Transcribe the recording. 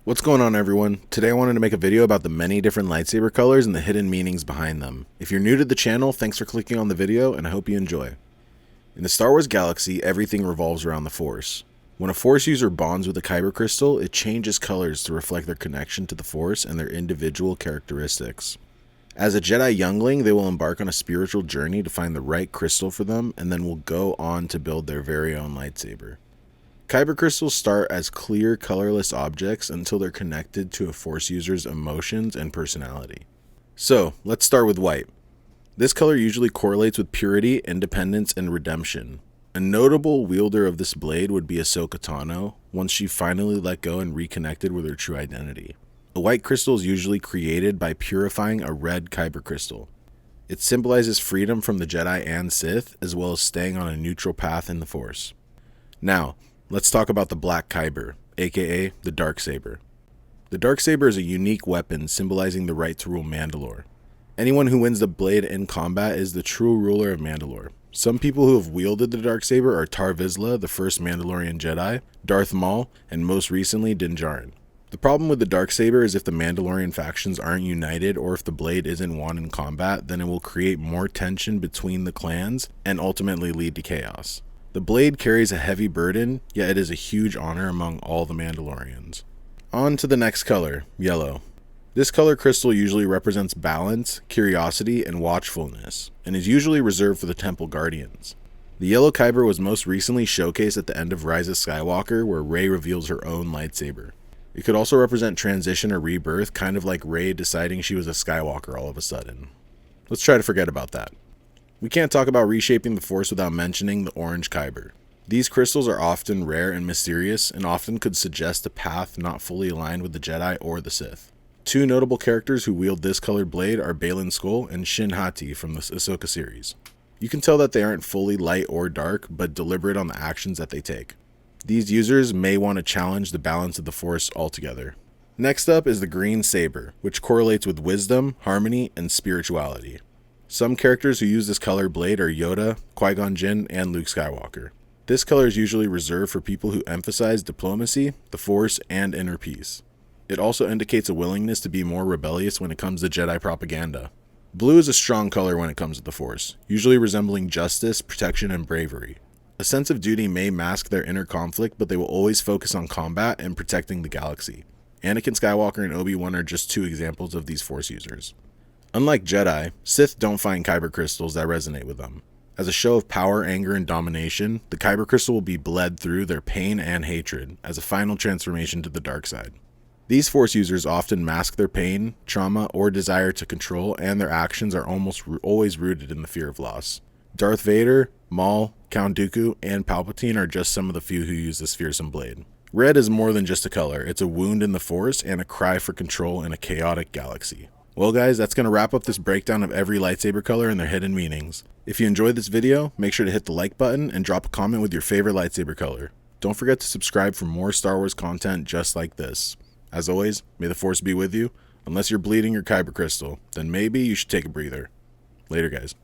What's going on, everyone? Today I wanted to make a video about the many different lightsaber colors and the hidden meanings behind them. If you're new to the channel, thanks for clicking on the video and I hope you enjoy. In the Star Wars galaxy, everything revolves around the Force. When a Force user bonds with a Kyber crystal, it changes colors to reflect their connection to the Force and their individual characteristics. As a Jedi youngling, they will embark on a spiritual journey to find the right crystal for them and then will go on to build their very own lightsaber. Kyber crystals start as clear, colorless objects until they're connected to a Force user's emotions and personality. So, let's start with white. This color usually correlates with purity, independence, and redemption. A notable wielder of this blade would be Ahsoka Tano, once she finally let go and reconnected with her true identity. A white crystal is usually created by purifying a red Kyber crystal. It symbolizes freedom from the Jedi and Sith, as well as staying on a neutral path in the Force. Now, let's talk about the Black Kyber, aka the Darksaber. The Darksaber is a unique weapon symbolizing the right to rule Mandalore. Anyone who wins the blade in combat is the true ruler of Mandalore. Some people who have wielded the Darksaber are Tar Vizsla, the first Mandalorian Jedi, Darth Maul, and most recently Din Djarin. The problem with the Darksaber is if the Mandalorian factions aren't united or if the blade isn't won in combat, then it will create more tension between the clans and ultimately lead to chaos. The blade carries a heavy burden, yet it is a huge honor among all the Mandalorians. On to the next color, yellow. This color crystal usually represents balance, curiosity, and watchfulness, and is usually reserved for the Temple Guardians. The yellow Kyber was most recently showcased at the end of Rise of Skywalker, where Rey reveals her own lightsaber. It could also represent transition or rebirth, kind of like Rey deciding she was a Skywalker all of a sudden. Let's try to forget about that. We can't talk about reshaping the Force without mentioning the orange Kyber. These crystals are often rare and mysterious, and often could suggest a path not fully aligned with the Jedi or the Sith. Two notable characters who wield this colored blade are Baylan Skoll and Shin Hati from the Ahsoka series. You can tell that they aren't fully light or dark, but deliberate on the actions that they take. These users may want to challenge the balance of the Force altogether. Next up is the green saber, which correlates with wisdom, harmony, and spirituality. Some characters who use this color blade are Yoda, Qui-Gon Jinn, and Luke Skywalker. This color is usually reserved for people who emphasize diplomacy, the Force, and inner peace. It also indicates a willingness to be more rebellious when it comes to Jedi propaganda. Blue is a strong color when it comes to the Force, usually resembling justice, protection, and bravery. A sense of duty may mask their inner conflict, but they will always focus on combat and protecting the galaxy. Anakin Skywalker and Obi-Wan are just two examples of these Force users. Unlike Jedi, Sith don't find Kyber crystals that resonate with them. As a show of power, anger, and domination, the Kyber crystal will be bled through their pain and hatred as a final transformation to the dark side. These Force users often mask their pain, trauma, or desire to control, and their actions are almost always rooted in the fear of loss. Darth Vader, Maul, Count Dooku, and Palpatine are just some of the few who use this fearsome blade. Red is more than just a color, it's a wound in the Force and a cry for control in a chaotic galaxy. Well guys, that's going to wrap up this breakdown of every lightsaber color and their hidden meanings. If you enjoyed this video, make sure to hit the like button and drop a comment with your favorite lightsaber color. Don't forget to subscribe for more Star Wars content just like this. As always, may the Force be with you. Unless you're bleeding your Kyber crystal, then maybe you should take a breather. Later guys.